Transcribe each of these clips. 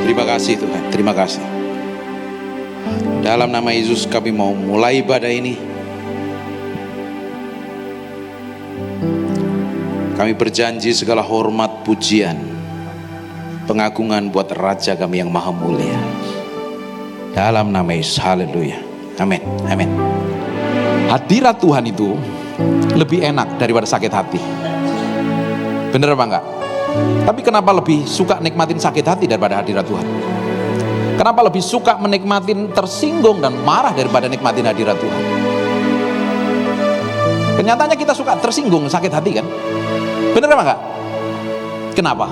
Terima kasih Tuhan, terima kasih. Dalam nama Yesus kami mau mulai ibadah ini. Kami berjanji segala hormat, pujian, pengagungan buat Raja kami yang maha mulia. Dalam nama Yesus, haleluya. Amin, amin. Hadirat Tuhan itu lebih enak daripada sakit hati. Bener apa enggak? Tapi kenapa lebih suka nikmatin sakit hati daripada hadirat Tuhan? Kenapa lebih suka menikmatin tersinggung dan marah daripada nikmatin hadirat Tuhan? Kenyataannya kita suka tersinggung, sakit hati kan? Bener apa enggak? Kenapa?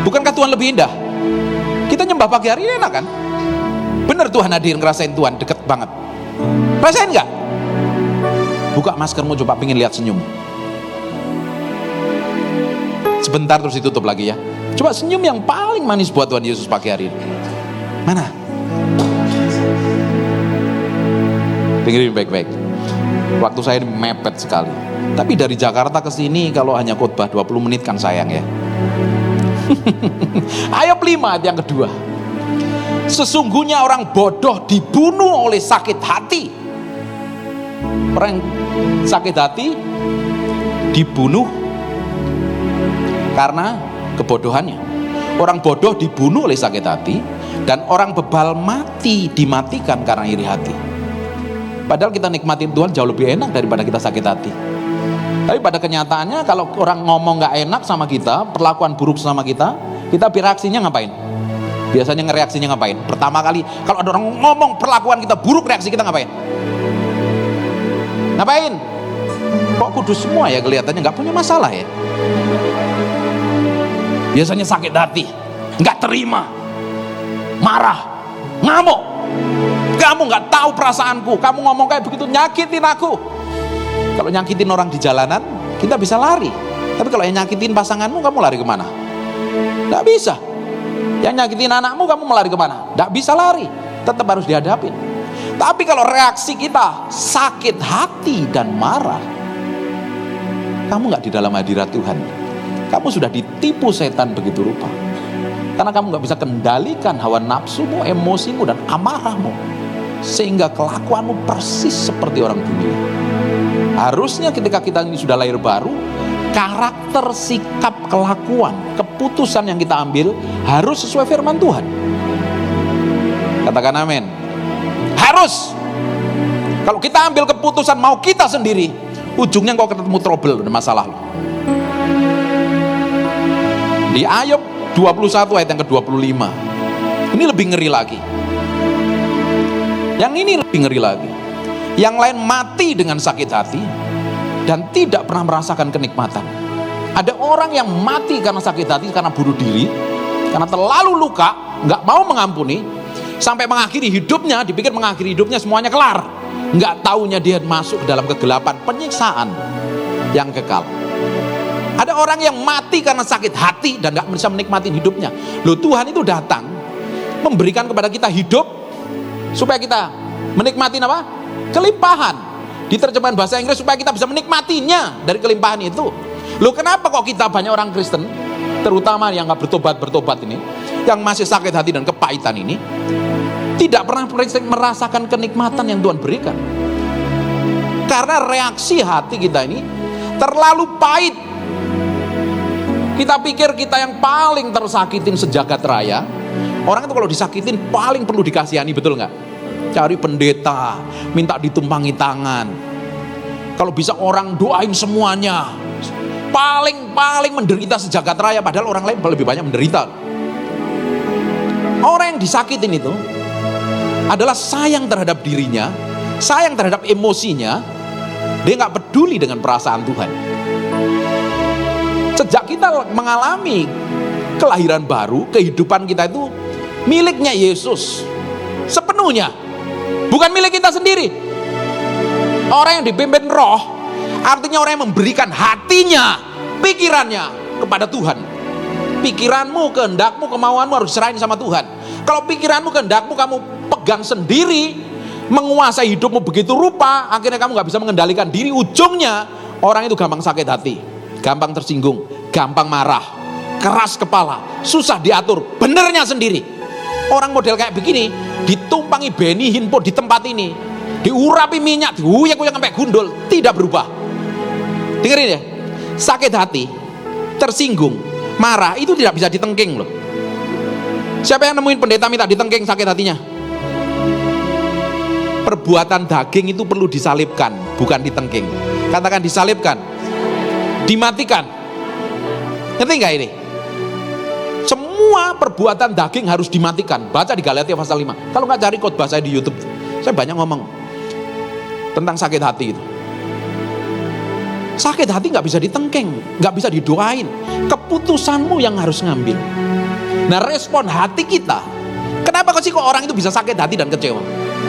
Bukankah Tuhan lebih indah? Kita nyembah pagi hari ini enak kan? Bener Tuhan hadir, ngerasain Tuhan deket banget. Rasain enggak? Buka maskermu coba, pengen lihat senyum. Sebentar terus ditutup lagi ya. Coba senyum yang paling manis buat Tuhan Yesus pagi hari ini. Mana? Dengerin baik-baik. Waktu saya ini mepet sekali. Tapi dari Jakarta ke sini kalau hanya khotbah 20 menit kan sayang ya. Ayat 5 ayat yang kedua. Sesungguhnya orang bodoh dibunuh oleh sakit hati. Orang sakit hati dibunuh karena kebodohannya. Orang bodoh dibunuh oleh sakit hati, dan orang bebal dimatikan karena iri hati. Padahal kita nikmatin Tuhan jauh lebih enak daripada kita sakit hati. Tapi pada kenyataannya kalau orang ngomong gak enak sama kita, perlakuan buruk sama kita reaksinya ngapain? Biasanya ngereaksinya ngapain? Pertama kali kalau ada orang ngomong perlakuan kita buruk, reaksi kita ngapain? Ngapain? Kok kudus semua ya kelihatannya gak punya masalah ya? Biasanya sakit hati, nggak terima, marah, ngamuk. Kamu nggak tahu perasaanku, kamu ngomong kayak begitu nyakitin aku. Kalau nyakitin orang di jalanan, kita bisa lari. Tapi kalau yang nyakitin pasanganmu, kamu lari kemana? Nggak bisa. Yang nyakitin anakmu, kamu melari kemana? Nggak bisa lari, tetap harus dihadapin. Tapi kalau reaksi kita sakit hati dan marah, kamu nggak di dalam hadirat Tuhan. Kamu sudah ditipu setan begitu rupa. Karena kamu gak bisa kendalikan hawa nafsumu, emosimu, dan amarahmu. Sehingga kelakuanmu persis seperti orang dunia. Harusnya ketika kita ini sudah lahir baru, karakter, sikap, kelakuan, keputusan yang kita ambil harus sesuai firman Tuhan. Katakan amin. Harus. Kalau kita ambil keputusan mau kita sendiri, ujungnya kau ketemu trouble dan masalah lo. Di Ayub 21 ayat yang ke-25. Ini lebih ngeri lagi. Yang ini lebih ngeri lagi. Yang lain mati dengan sakit hati dan tidak pernah merasakan kenikmatan. Ada orang yang mati karena sakit hati, karena bunuh diri, karena terlalu luka, nggak mau mengampuni, sampai mengakhiri hidupnya, dipikir mengakhiri hidupnya semuanya kelar. Nggak taunya dia masuk ke dalam kegelapan penyiksaan yang kekal. Ada orang yang mati karena sakit hati dan gak bisa menikmati hidupnya. Loh, Tuhan itu datang memberikan kepada kita hidup supaya kita menikmati apa? Kelimpahan. Di terjemahan bahasa Inggris supaya kita bisa menikmatinya dari kelimpahan itu. Loh, kenapa kok kita banyak orang Kristen, terutama yang gak bertobat ini, yang masih sakit hati dan kepahitan ini, tidak pernah merasakan kenikmatan yang Tuhan berikan? Karena reaksi hati kita ini terlalu pahit. Kita pikir kita yang paling tersakitin sejagat raya. Orang itu kalau disakitin paling perlu dikasihani, betul nggak? Cari pendeta, minta ditumpangi tangan. Kalau bisa orang doain semuanya. Paling menderita sejagat raya, padahal orang lain lebih banyak menderita. Orang yang disakitin itu adalah sayang terhadap dirinya, sayang terhadap emosinya. Dia nggak peduli dengan perasaan Tuhan. Sejak kita mengalami kelahiran baru, kehidupan kita itu miliknya Yesus sepenuhnya, bukan milik kita sendiri. Orang yang dipimpin roh artinya orang yang memberikan hatinya, pikirannya kepada Tuhan. Pikiranmu, kehendakmu, kemauanmu harus diserahin sama Tuhan. Kalau pikiranmu, kehendakmu kamu pegang sendiri, menguasai hidupmu begitu rupa, akhirnya kamu gak bisa mengendalikan diri. Ujungnya orang itu gampang sakit hati, gampang tersinggung, gampang marah, keras kepala, susah diatur, benernya sendiri. Orang model kayak begini ditumpangi beni hinpo di tempat ini, diurapi minyak, diuyak-uyak sampai gundul, tidak berubah. Dengerin ya, sakit hati, tersinggung, marah itu tidak bisa ditengking loh. Siapa yang nemuin pendeta minta ditengking sakit hatinya? Perbuatan daging itu perlu disalibkan, bukan ditengking. Katakan disalibkan, dimatikan. Ngerti nggak ini? Semua perbuatan daging harus dimatikan. Baca di Galatia pasal 5. Kalau nggak cari khotbah saya di YouTube, saya banyak ngomong tentang sakit hati itu. Sakit hati nggak bisa ditengking, nggak bisa didoain. Keputusanmu yang harus ngambil. Nah, respon hati kita, kenapa sih kok orang itu bisa sakit hati dan kecewa?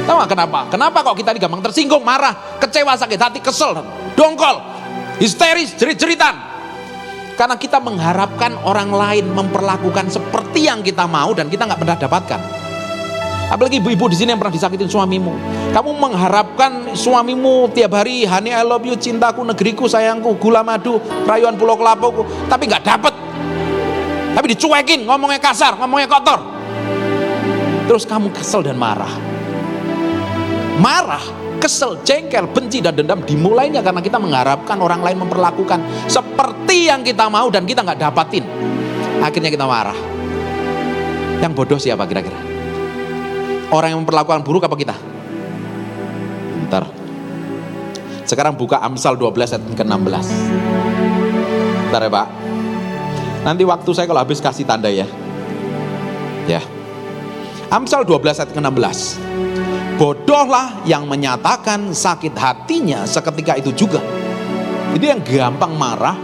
Tahu nggak kenapa? Kenapa kok kita ini gampang tersinggung, marah, kecewa, sakit hati, kesel, dongkol, histeris, jerit-jeritan? Karena kita mengharapkan orang lain memperlakukan seperti yang kita mau dan kita nggak pernah dapatkan. Apalagi ibu-ibu di sini yang pernah disakitin suamimu. Kamu mengharapkan suamimu tiap hari, honey I love you, cintaku, negeriku, sayangku, gula madu, rayuan pulau kelapuku, tapi nggak dapet. Tapi dicuekin, ngomongnya kasar, ngomongnya kotor. Terus kamu kesel dan marah. Marah, kesel, jengkel, benci dan dendam dimulainya karena kita mengharapkan orang lain memperlakukan seperti yang kita mau dan kita nggak dapatin. Akhirnya kita marah. Yang bodoh siapa kira-kira? Orang yang memperlakukan buruk apa kita? Bentar. Sekarang buka Amsal 12 ayat ke-16. Bentar ya Pak. Nanti waktu saya kalau habis kasih tanda ya. Ya. Amsal 12 ayat ke-16. Bodohlah yang menyatakan sakit hatinya seketika itu juga. Jadi yang gampang marah,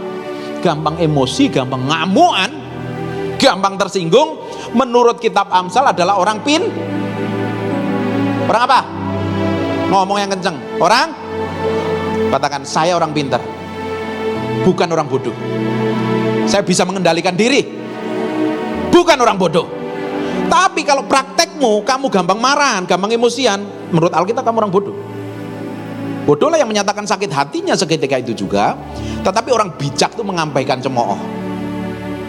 gampang emosi, gampang ngamuan, gampang tersinggung, menurut kitab Amsal adalah orang orang apa? Ngomong yang kenceng. Orang? Katakan saya orang pintar, bukan orang bodoh. Saya bisa mengendalikan diri, bukan orang bodoh. Tapi kalau praktekmu, kamu gampang marahan, gampang emosian, menurut Alkitab kamu orang bodoh. Bodohlah yang menyatakan sakit hatinya seketika itu juga, tetapi orang bijak itu mengampaikan cemooh.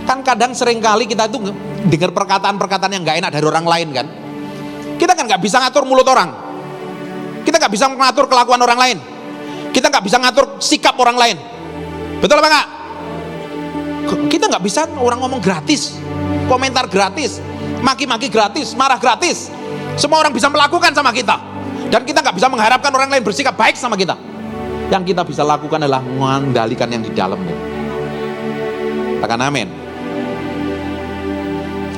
Kan kadang seringkali kita itu dengar perkataan-perkataan yang gak enak dari orang lain kan. Kita kan gak bisa ngatur mulut orang, kita gak bisa ngatur kelakuan orang lain, kita gak bisa ngatur sikap orang lain. Betul apa enggak? Kita nggak bisa orang ngomong gratis, komentar gratis, maki-maki gratis, marah gratis. Semua orang bisa melakukan sama kita, dan kita nggak bisa mengharapkan orang lain bersikap baik sama kita. Yang kita bisa lakukan adalah mengendalikan yang di dalamnya. Katakan amin.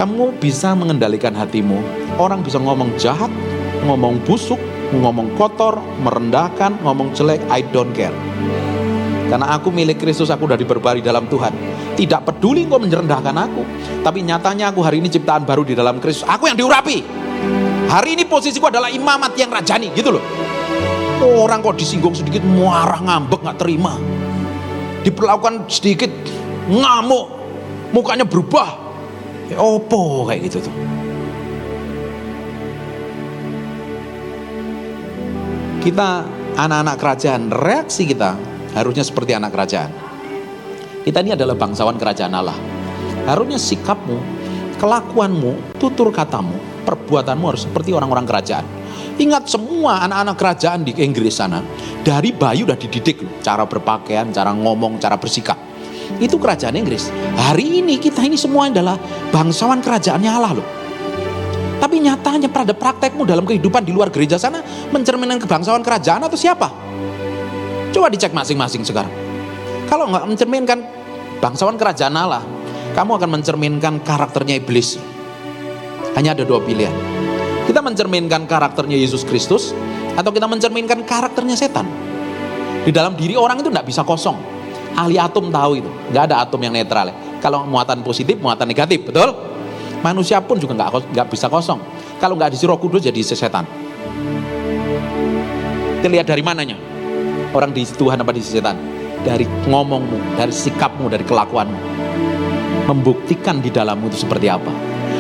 Kamu bisa mengendalikan hatimu. Orang bisa ngomong jahat, ngomong busuk, ngomong kotor, merendahkan, ngomong jelek, I don't care. Karena aku milik Kristus, aku sudah diperbarui dalam Tuhan. Tidak peduli engkau merendahkan aku, tapi nyatanya aku hari ini ciptaan baru di dalam Kristus. Aku yang diurapi. Hari ini posisiku adalah imamat yang rajani, gitu loh. Orang kok disinggung sedikit marah, ngambek, gak terima. Diperlakukan sedikit ngamuk, mukanya berubah. Opo kayak gitu tuh. Kita anak-anak kerajaan, reaksi kita harusnya seperti anak kerajaan. Kita ini adalah bangsawan kerajaan Allah. Harusnya sikapmu, kelakuanmu, tutur katamu, perbuatanmu harus seperti orang-orang kerajaan. Ingat semua anak-anak kerajaan di Inggris sana, dari bayi udah dididik loh, cara berpakaian, cara ngomong, cara bersikap. Itu kerajaan Inggris. Hari ini kita ini semua adalah bangsawan kerajaannya Allah loh. Tapi nyatanya pada praktekmu dalam kehidupan di luar gereja sana mencerminkan kebangsawan kerajaan atau siapa? Coba dicek masing-masing sekarang. Kalau nggak mencerminkan bangsawan kerajaan Allah, kamu akan mencerminkan karakternya iblis. Hanya ada dua pilihan. Kita mencerminkan karakternya Yesus Kristus, atau kita mencerminkan karakternya setan. Di dalam diri orang itu nggak bisa kosong. Ahli atom tahu itu, nggak ada atom yang netral. Kalau muatan positif, muatan negatif, betul? Manusia pun juga nggak bisa kosong. Kalau nggak diisi Roh Kudus jadi setan. Terlihat dari mananya? Orang di Tuhan apa di setan? Dari ngomongmu, dari sikapmu, dari kelakuanmu. Membuktikan di dalammu itu seperti apa.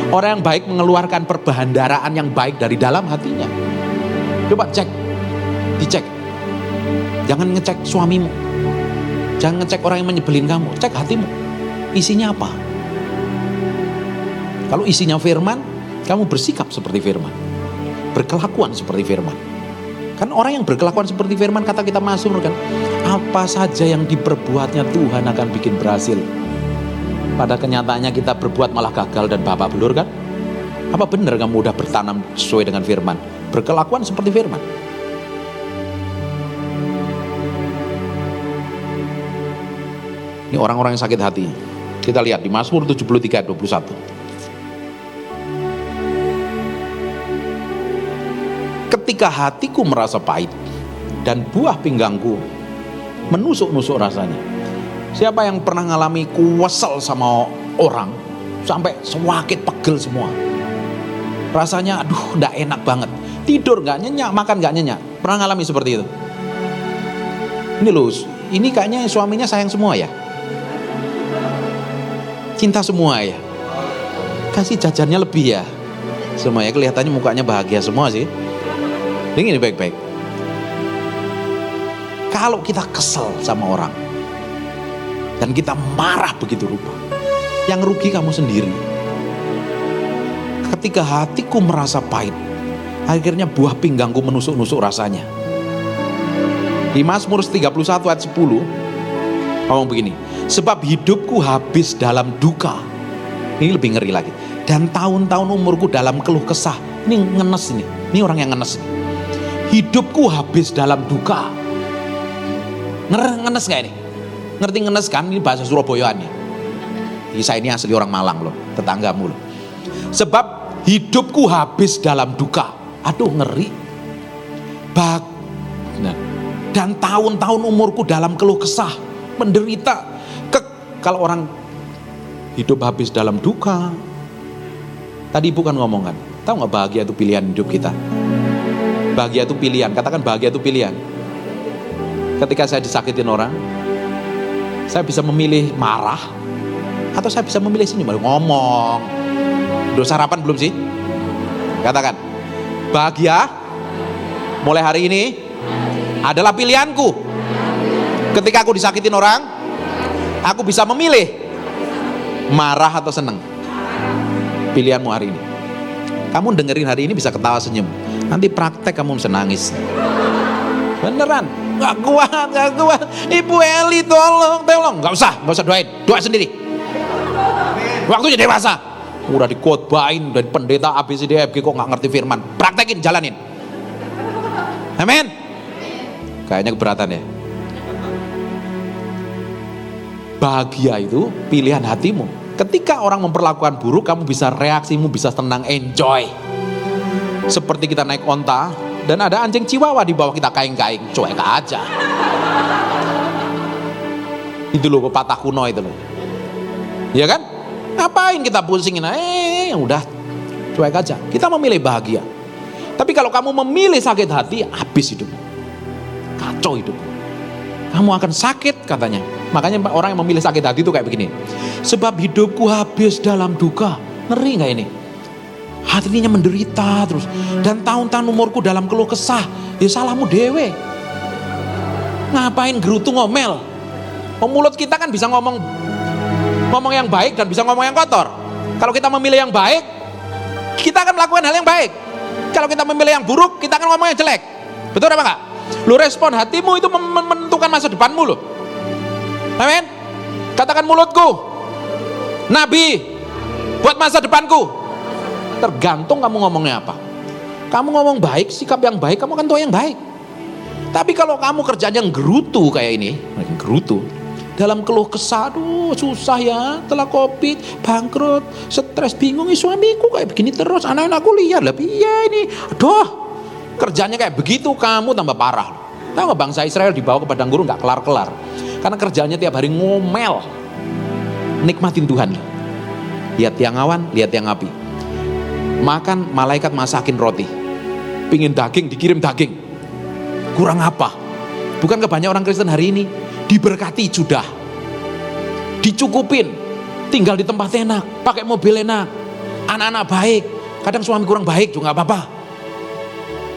Orang yang baik mengeluarkan perbendaharaan yang baik dari dalam hatinya. Coba dicek. Jangan ngecek suamimu, jangan ngecek orang yang menyebelin kamu, cek hatimu. Isinya apa? Kalau isinya firman, kamu bersikap seperti firman, berkelakuan seperti firman. Kan orang yang berkelakuan seperti firman, kata kita Mazmur kan, apa saja yang diperbuatnya Tuhan akan bikin berhasil. Pada kenyataannya kita berbuat malah gagal dan babak belur kan? Apa benar kamu udah bertanam sesuai dengan firman? Berkelakuan seperti firman. Ini orang-orang yang sakit hati. Kita lihat di Mazmur 73:21. Ketika hatiku merasa pahit dan buah pinggangku menusuk-nusuk rasanya. Siapa yang pernah ngalami kuwesel sama orang sampai sewakit pegel semua? Rasanya aduh gak enak banget. Tidur gak nyenyak, makan gak nyenyak. Pernah ngalami seperti itu? Ini loh, ini kayaknya suaminya sayang semua ya? Cinta semua ya? Kasih jajannya lebih ya? Semuanya kelihatannya mukanya bahagia semua sih. Ini baik-baik. Kalau kita kesel sama orang dan kita marah begitu rupa, yang rugi kamu sendiri. Ketika hatiku merasa pahit, akhirnya buah pinggangku menusuk-nusuk rasanya. Di Mazmur 31 ayat 10 ngomong begini, sebab hidupku habis dalam duka. Ini lebih ngeri lagi. Dan tahun-tahun umurku dalam keluh kesah. Ini ngenes ini orang yang ngenes. Hidupku habis dalam duka. Ngenes gak ini? Ngerti ngenes kan? Ini bahasa Surabayaan ya. Saya ini asli orang Malang loh, tetanggamu loh. Sebab hidupku habis dalam duka. Aduh ngeri. Dan tahun-tahun umurku dalam keluh kesah, menderita. Kalau orang hidup habis dalam duka, tadi ibu kan ngomong kan, tahu gak bahagia itu pilihan hidup kita? Bahagia itu pilihan, katakan bahagia itu pilihan. Ketika saya disakitin orang, saya bisa memilih marah, atau saya bisa memilih sini baru ngomong. Udah sarapan belum sih? Katakan, bahagia mulai hari ini adalah pilihanku. Ketika aku disakitin orang, aku bisa memilih marah atau seneng. Pilihanmu hari ini. Kamu dengerin hari ini bisa ketawa senyum, nanti praktek kamu bisa nangis. Beneran, gak kuat. Ibu Eli tolong. Gak usah doain, doa sendiri. Waktunya dewasa. Udah dikotbahin dari pendeta ABCDFG kok gak ngerti firman. Praktekin, jalanin. Amin. Kayaknya keberatan ya. Bahagia itu pilihan hatimu. Ketika orang memperlakukan buruk, kamu bisa reaksimu bisa tenang, enjoy. Seperti kita naik onta dan ada anjing chihuahua di bawah kita kaing-kaing, cuek aja. Itu loh pepatah kuno itu loh. Ya kan? Ngapain kita pusingin? Udah cuek aja. Kita memilih bahagia. Tapi kalau kamu memilih sakit hati, habis hidupmu. Kacau hidupmu. Kamu akan sakit katanya. Makanya orang yang memilih sakit hati itu kayak begini. Sebab hidupku habis dalam duka. Ngeri gak ini? Hatinya menderita terus. Dan tahun-tahun umurku dalam keluh kesah. Ya salahmu dewe. Ngapain gerutu ngomel? Mulut kita kan bisa ngomong yang baik dan bisa ngomong yang kotor. Kalau kita memilih yang baik, kita akan melakukan hal yang baik. Kalau kita memilih yang buruk, kita akan ngomong yang jelek. Betul apa enggak? Lu respon hatimu itu menentukan masa depanmu loh. Amin. Katakan mulutku nabi buat masa depanku. Tergantung kamu ngomongnya apa. Kamu ngomong baik, sikap yang baik, kamu akan tahu yang baik. Tapi kalau kamu kerjanya gerutu kayak ini, gerutu dalam keluh kesah, aduh susah ya, telah COVID, bangkrut, stres, bingung, suamiku kayak begini terus, anak-anakku lihat lah, iya ini, aduh kerjanya kayak begitu, kamu tambah parah. Tahu nggak bangsa Israel dibawa ke padang gurun nggak kelar-kelar, karena kerjanya tiap hari ngomel. Nikmatin Tuhan, lihat tiang awan, lihat tiang api. Makan, malaikat masakin roti, pingin daging, dikirim daging. Kurang apa? Bukankah banyak orang Kristen hari ini diberkati sudah, dicukupin, tinggal di tempat enak, pakai mobil enak, anak-anak baik, kadang suami kurang baik juga gak apa-apa.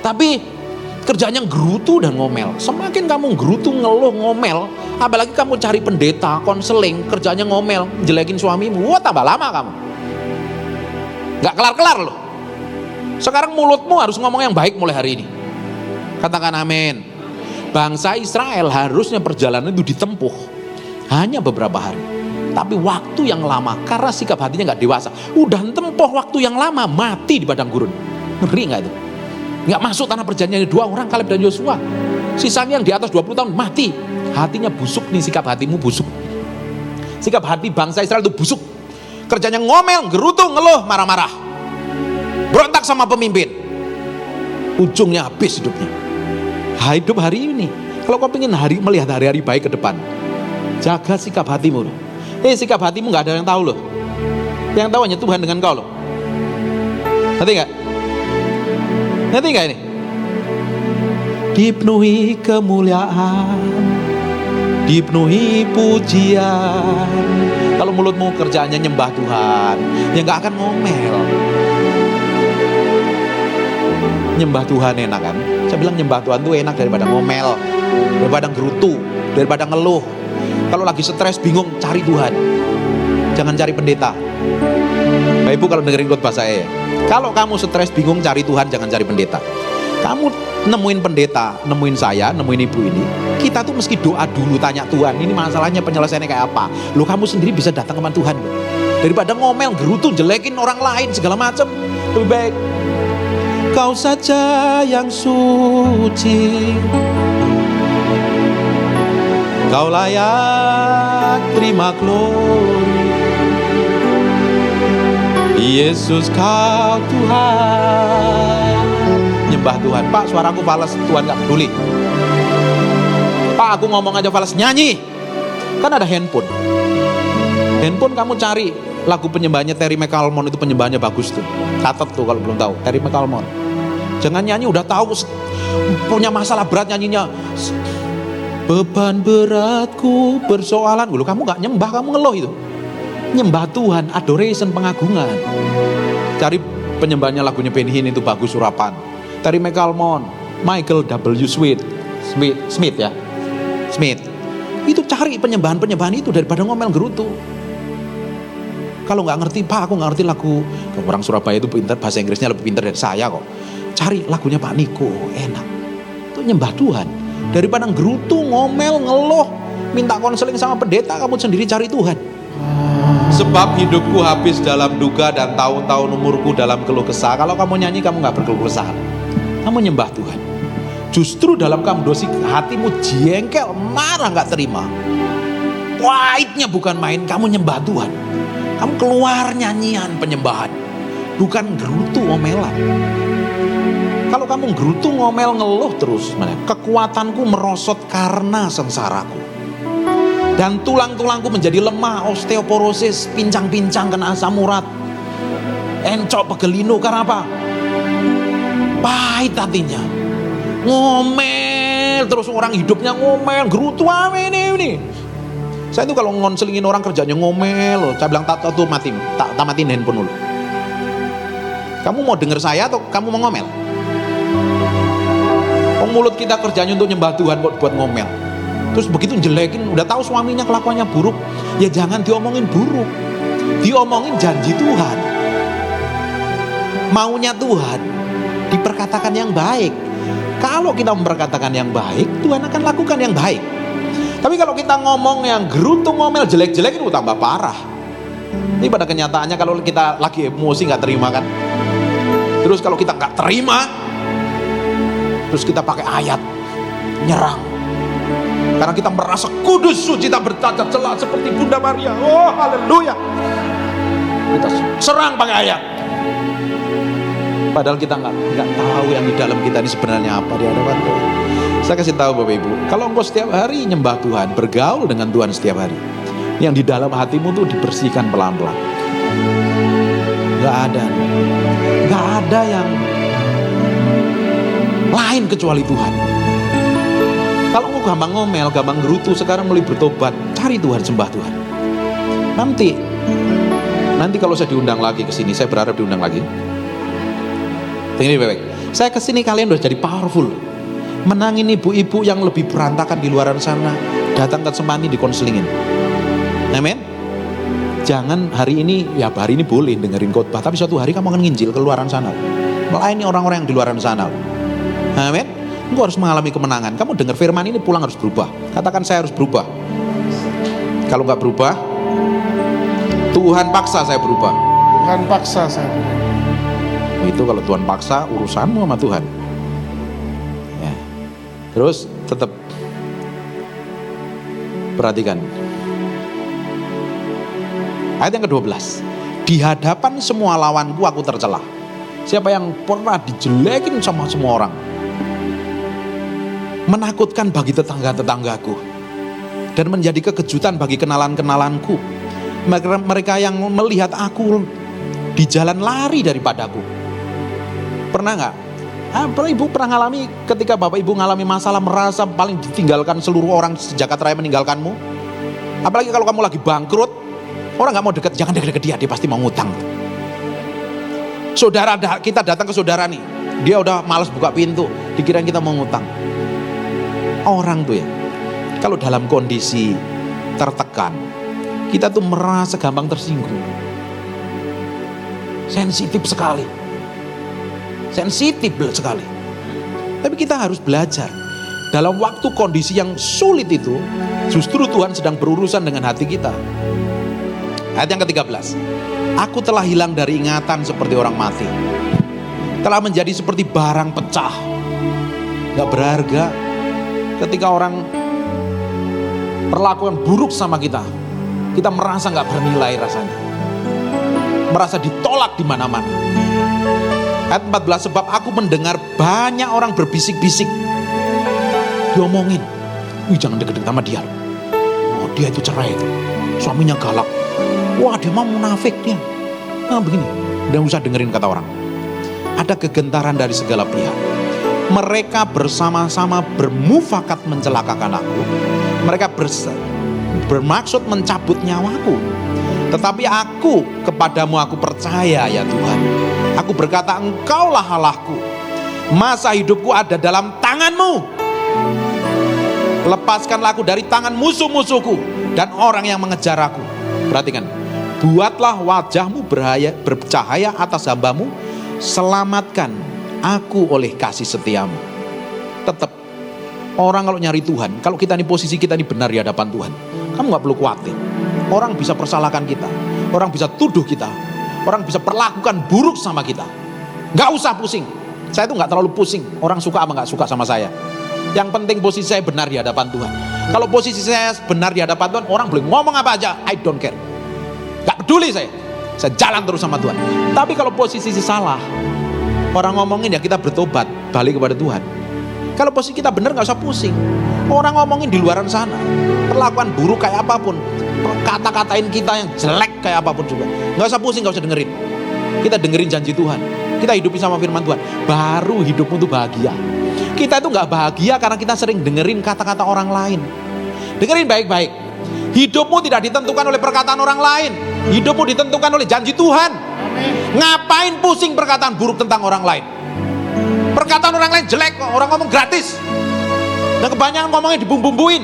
Tapi kerjanya gerutu dan ngomel. Semakin kamu gerutu, ngeluh, ngomel, apalagi kamu cari pendeta, konseling, kerjanya ngomel, jelekin suamimu, wah tambah lama kamu. Gak kelar-kelar loh. Sekarang mulutmu harus ngomong yang baik mulai hari ini. Katakan amin. Bangsa Israel harusnya perjalanan itu ditempuh hanya beberapa hari, tapi waktu yang lama karena sikap hatinya gak dewasa. Udah tempuh waktu yang lama, mati di padang gurun. Ngeri gak itu? Nggak masuk tanah perjanjian, 2 orang, Kaleb dan Yosua. Sisanya yang di atas 20 tahun mati. Hatinya busuk nih, sikap hatimu busuk. Sikap hati bangsa Israel itu busuk. Kerjanya ngomel, gerutu, ngeluh, marah-marah. Berontak sama pemimpin. Ujungnya habis hidupnya. Hidup hari ini. Kalau kau pengen melihat hari-hari baik ke depan, jaga sikap hatimu loh. Sikap hatimu nggak ada yang tahu loh. Yang tahu hanya Tuhan dengan kau loh. Ngerti nggak? Ngerti nggak ini? Dipenuhi kemuliaan, dipenuhi pujian. Kalau mulutmu kerjaannya nyembah Tuhan, ya nggak akan ngomel. Nyembah Tuhan enak kan? Saya bilang nyembah Tuhan tuh enak daripada ngomel, daripada gerutu, daripada ngeluh. Kalau lagi stres bingung, cari Tuhan. Jangan cari pendeta. Bapak Ibu kalau dengerin khotbah saya, kalau kamu stres bingung cari Tuhan, jangan cari pendeta. Kamu nemuin pendeta, nemuin saya, nemuin ibu ini, kita tuh meski doa dulu, tanya Tuhan, ini masalahnya penyelesaiannya kayak apa. Loh, kamu sendiri bisa datang ke Tuhan loh. Daripada ngomel, gerutu, jelekin orang lain segala macam, lebih baik Kau saja yang suci, Kau layak terima glori. Yesus kau Tuhan. Nyembah Tuhan. Pak, suaraku falas, Tuhan gak peduli. Pak, aku ngomong aja falas, nyanyi. Kan ada handphone. Handphone kamu cari lagu penyembahnya Terry McAlmont, itu penyembahnya bagus tuh. Catat tuh kalau belum tahu, Terry McAlmont. Jangan nyanyi udah tahu punya masalah berat nyanyinya. Beban beratku persoalan. Loh, kamu gak nyembah, kamu ngeluh itu. Nyembah Tuhan, adoration, pengagungan. Cari penyembahnya lagunya Benny Hinn itu bagus, surapan. Terry McAlmont, Michael W. Smith ya. Smith. Itu cari penyembahan-penyembahan itu daripada ngomel gerutu. Kalau nggak ngerti, Pak, aku nggak ngerti lagu. Orang Surabaya itu pintar, bahasa Inggrisnya lebih pintar dari saya kok. Cari lagunya Pak Niko, enak. Itu nyembah Tuhan. Daripada gerutu, ngomel, ngeluh, minta konseling sama pendeta, kamu sendiri cari Tuhan. Sebab hidupku habis dalam duka dan tahun-tahun umurku dalam keluh kesah. Kalau kamu nyanyi, kamu nggak berkeluh kesah. Kamu nyembah Tuhan. Justru dalam kamu dosi hatimu jengkel, marah, nggak terima. Pahitnya bukan main, kamu nyembah Tuhan. Kamu keluar nyanyian penyembahan, bukan gerutu omelan. Kalau kamu gerutu ngomel ngeluh terus, kekuatanku merosot karena sengsaraku. Dan tulang-tulangku menjadi lemah, osteoporosis, pincang-pincang kena asam urat, encok pegelino, karena apa? Pahit hatinya, ngomel terus, orang hidupnya ngomel, gerutu ini. Saya itu kalau ngonselingin orang kerjanya ngomel loh, saya bilang tak matiin handphone dulu. Kamu mau denger saya atau kamu mau ngomel? Mulut kita kerjanya untuk nyembah Tuhan buat ngomel. Terus begitu jelekin, udah tahu suaminya kelakuannya buruk, ya jangan diomongin buruk, diomongin janji Tuhan, maunya Tuhan, diperkatakan yang baik. Kalau kita memperkatakan yang baik, Tuhan akan lakukan yang baik. Tapi kalau kita ngomong yang gerutu, ngomel, jelek-jelek, itu tambah parah. Ini pada kenyataannya kalau kita lagi emosi nggak terima kan, terus kalau kita nggak terima, terus kita pakai ayat nyerang. Karena kita merasa kudus, suci, tak bercacat celah seperti Bunda Maria. Oh, haleluya. Kita serang pakai ayat. Padahal kita nggak tahu yang di dalam kita ini sebenarnya apa di hadapan Tuhan. Saya kasih tahu Bapak Ibu, kalau engkau setiap hari nyembah Tuhan, bergaul dengan Tuhan setiap hari, yang di dalam hatimu tuh dibersihkan pelan-pelan. Nggak ada yang lain kecuali Tuhan. Kalau engkau gampang ngomel, gampang gerutu, sekarang mulai bertobat, cari Tuhan, sembah Tuhan. Nanti Nanti kalau saya diundang lagi ke sini, saya berharap diundang lagi. Ini baik. Saya ke sini kalian udah jadi powerful. Menangin ibu-ibu yang lebih berantakan di luaran sana, datang ke Semani dikonselingin. Amin. Jangan hari ini, ya hari ini boleh dengerin khotbah, tapi suatu hari kamu akan nginjil ke luaran sana. Melayani orang-orang yang di luaran sana. Amin. Engkau harus mengalami kemenangan. Kamu dengar firman ini pulang harus berubah. Katakan saya harus berubah. Kalau nggak berubah, Tuhan paksa saya berubah. Tuhan paksa saya berubah. Itu kalau Tuhan paksa urusanmu sama Tuhan. Ya. Terus tetap perhatikan. Ayat yang ke-12. Di hadapan semua lawanku aku tercela. Siapa yang pernah dijelekin sama semua orang, menakutkan bagi tetangga-tetanggaku, dan menjadi kekejutan bagi kenalan-kenalanku. Mereka yang melihat aku di jalan lari daripadaku. Pernah nggak? Ibu pernah ngalami ketika bapak ibu ngalami masalah, merasa paling ditinggalkan seluruh orang sejagat raya meninggalkanmu? Apalagi kalau kamu lagi bangkrut, orang nggak mau dekat, jangan dekat-dekat dia pasti mau ngutang. Saudara kita datang ke saudara nih, dia udah malas buka pintu, dikirain kita mau ngutang. Orang tuh ya, kalau dalam kondisi tertekan, kita tuh merasa gampang tersinggung. Sensitif sekali. Tapi kita harus belajar. Dalam waktu kondisi yang sulit itu, justru Tuhan sedang berurusan dengan hati kita. Ayat yang ke-13. Aku telah hilang dari ingatan seperti orang mati. Telah menjadi seperti barang pecah. Gak berharga. Ketika orang perlakuan buruk sama kita, kita merasa gak bernilai rasanya. Merasa ditolak di mana-mana. Ayat 14, sebab aku mendengar banyak orang berbisik-bisik. Diomongin, wih jangan deket-deket sama dia. Oh dia itu cerai itu, suaminya galak. Wah dia mah munafik dia. Nah begini, udah usah dengerin kata orang. Ada kegentaran dari segala pihak. Mereka bersama-sama bermufakat mencelakakan aku. Mereka bermaksud mencabut nyawaku. Tetapi aku, kepadamu aku percaya ya Tuhan. Aku berkata, engkaulah Allahku. Masa hidupku ada dalam tanganmu. Lepaskanlah aku dari tangan musuh-musuhku dan orang yang mengejar aku. Perhatikan. Buatlah wajahmu bercahaya atas hambamu. Selamatkan aku oleh kasih setiamu. Tetap. Orang kalau nyari Tuhan, kalau kita ini posisi kita ini benar di hadapan Tuhan, kamu gak perlu khawatir. Orang bisa persalahkan kita, orang bisa tuduh kita, orang bisa perlakukan buruk sama kita. Gak usah pusing. Saya itu gak terlalu pusing, orang suka apa gak suka sama saya. Yang penting posisi saya benar di hadapan Tuhan. Kalau posisi saya benar di hadapan Tuhan, orang boleh ngomong apa aja, I don't care. Gak peduli saya jalan terus sama Tuhan. Tapi kalau posisi salah, orang ngomongin ya kita bertobat, balik kepada Tuhan. Kalau posisi kita benar gak usah pusing. Orang ngomongin di luaran sana, perlakuan buruk kayak apapun, kata-katain kita yang jelek kayak apapun juga, gak usah pusing, gak usah dengerin. Kita dengerin janji Tuhan, kita hidupi sama firman Tuhan, baru hidupmu tuh bahagia. Kita itu gak bahagia karena kita sering dengerin kata-kata orang lain. Dengerin baik-baik. Hidupmu tidak ditentukan oleh perkataan orang lain, hidupmu ditentukan oleh janji Tuhan. Ngapain pusing perkataan buruk tentang orang lain? Perkataan orang lain jelek kok, orang ngomong gratis. Dan kebanyakan ngomongnya dibumbuin.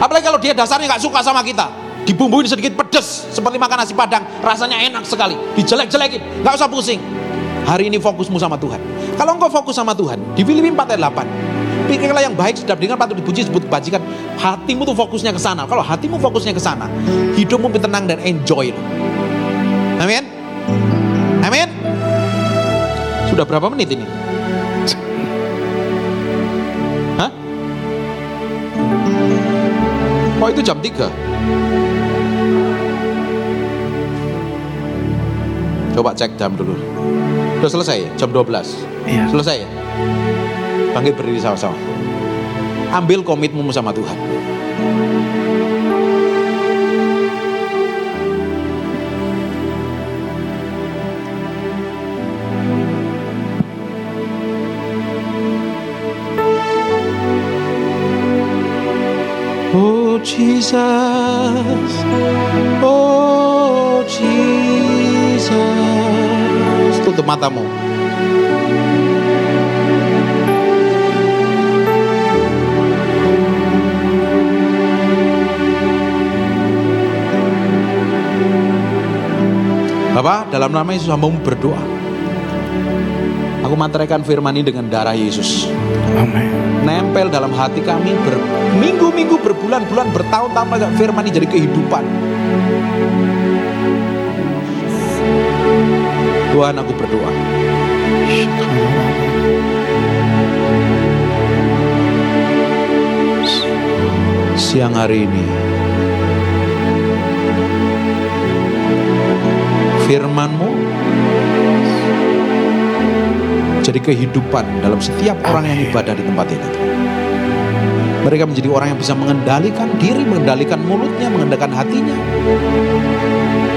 Apalagi kalau dia dasarnya gak suka sama kita, dibumbuin sedikit pedes, seperti makan nasi padang, rasanya enak sekali, dijelek-jelekin, gak usah pusing. Hari ini fokusmu sama Tuhan. Kalau engkau fokus sama Tuhan, di Filipi 4 ayat 8, pikirlah yang baik, sedap dengar, patut dipuji, disebut kebajikan. Hatimu tuh fokusnya ke sana. Kalau hatimu fokusnya ke sana, hidupmu tenang dan enjoy. Amin. Amin. Sudah berapa menit ini? Hah? Oh itu jam 3. Coba cek jam dulu. Sudah selesai ya? Jam 12. Iya. Selesai ya? Bangkit berdiri sama-sama. Ambil komitmenmu sama Tuhan. Oh Jesus, oh Jesus. Tutup matamu. Bapak, dalam nama Yesus hambamu berdoa. Aku materaikan firman ini dengan darah Yesus. Amin. Nempel dalam hati kami berminggu-minggu, berbulan-bulan, bertahun-tahun, firman ini jadi kehidupan. Tuhan, aku berdoa. Siang hari ini, firman-Mu jadi kehidupan dalam setiap orang yang ibadah di tempat ini. Mereka menjadi orang yang bisa mengendalikan diri, mengendalikan mulutnya, mengendalikan hatinya.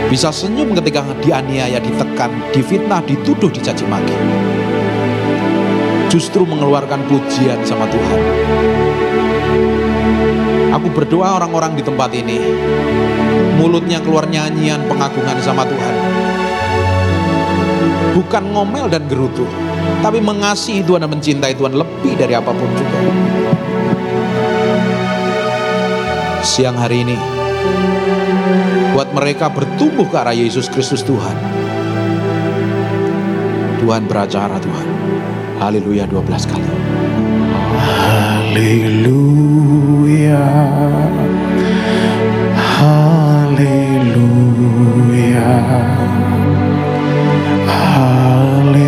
Bisa senyum ketika dianiaya, ditekan, difitnah, dituduh, dicaci maki. Justru mengeluarkan pujian sama Tuhan. Aku berdoa orang-orang di tempat ini, mulutnya keluar nyanyian pengagungan sama Tuhan. Bukan ngomel dan gerutu, tapi mengasihi Tuhan dan mencintai Tuhan lebih dari apapun juga. Siang hari ini, buat mereka bertumbuh ke arah Yesus Kristus Tuhan. Tuhan beracara Tuhan. Haleluya 12 kali. Haleluya. Haleluya. Haleluya.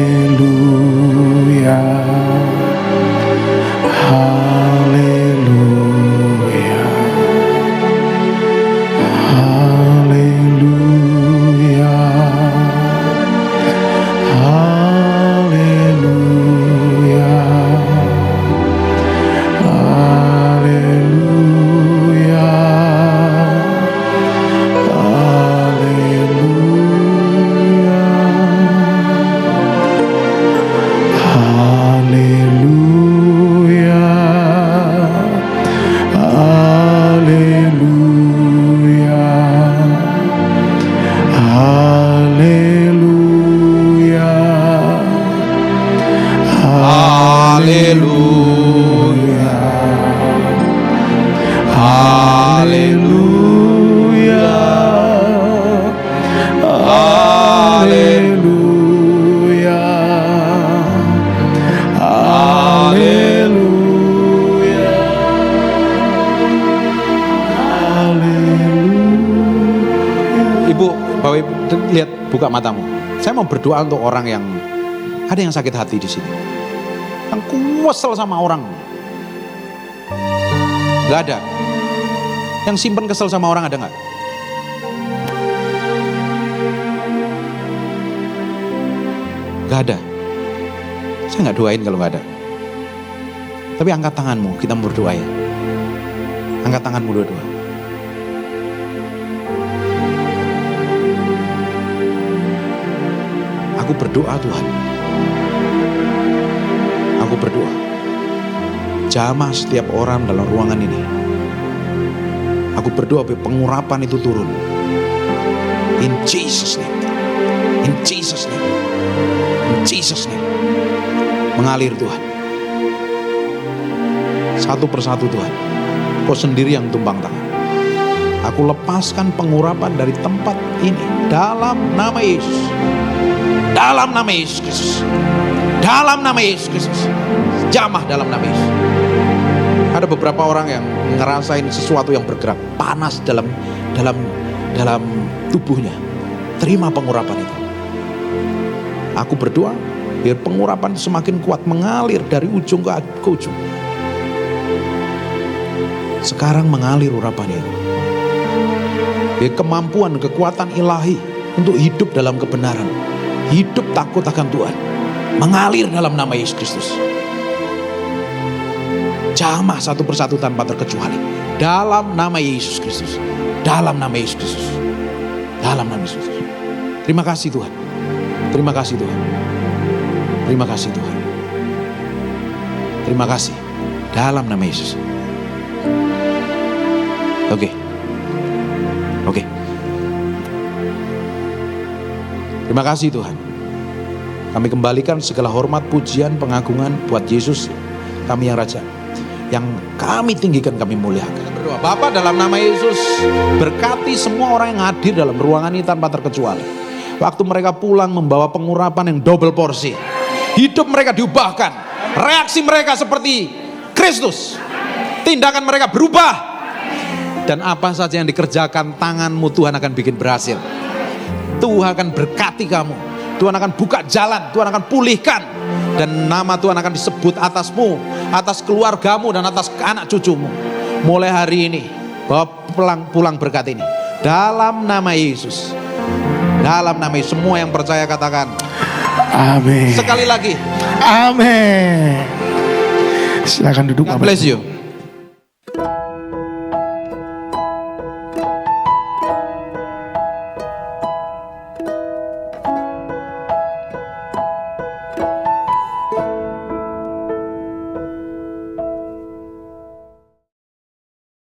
Haleluya. Haleluya. Haleluya. Haleluya. Lihat, buka matamu. Saya mau berdoa untuk orang yang ada yang sakit hati di sini, yang kesel sama orang. Gak ada. Yang simpen kesel sama orang ada gak? Gak ada. Saya gak doain kalau gak ada. Tapi angkat tanganmu, kita mau berdoa ya. Angkat tanganmu dua-dua. Aku berdoa Tuhan. Aku berdoa. Jamah setiap orang dalam ruangan ini. Aku berdoa biar pengurapan itu turun. In Jesus name. In Jesus name. In Jesus name. Mengalir Tuhan. Satu persatu Tuhan. Kau sendiri yang tumpang tangan. Aku lepaskan pengurapan dari tempat ini. Dalam nama Yesus. Dalam nama Yesus Kristus. Dalam nama Yesus Kristus. Jamah dalam nama Yesus. Ada beberapa orang yang ngerasain sesuatu yang bergerak, panas dalam tubuhnya. Terima pengurapan itu. Aku berdoa biar pengurapan semakin kuat mengalir dari ujung ke ujung. Sekarang mengalir urapannya itu. Biar kemampuan, kekuatan ilahi untuk hidup dalam kebenaran, hidup takut akan Tuhan, mengalir dalam nama Yesus Kristus. Jamah satu persatu tanpa terkecuali. Dalam nama Yesus Kristus. Dalam nama Yesus Kristus. Dalam nama Yesus Kristus. Terima kasih Tuhan. Terima kasih Tuhan. Terima kasih Tuhan. Terima kasih. Dalam nama Yesus. Oke. Terima kasih Tuhan. Kami kembalikan segala hormat, pujian, pengagungan buat Yesus, kami yang Raja. Yang kami tinggikan, kami muliakan. Kita berdoa, Bapa, dalam nama Yesus, berkati semua orang yang hadir dalam ruangan ini tanpa terkecuali. Waktu mereka pulang membawa pengurapan yang double porsi. Hidup mereka diubahkan. Reaksi mereka seperti Kristus. Tindakan mereka berubah. Dan apa saja yang dikerjakan tanganmu, Tuhan akan bikin berhasil. Tuhan akan berkati kamu. Tuhan akan buka jalan, Tuhan akan pulihkan. Dan nama Tuhan akan disebut atasmu, atas keluargamu, dan atas anak cucumu. Mulai hari ini, bawa pulang berkat ini. Dalam nama Yesus. Dalam nama Yesus, semua yang percaya katakan Amin. sekali lagi. Amin. Silakan duduk. God bless you.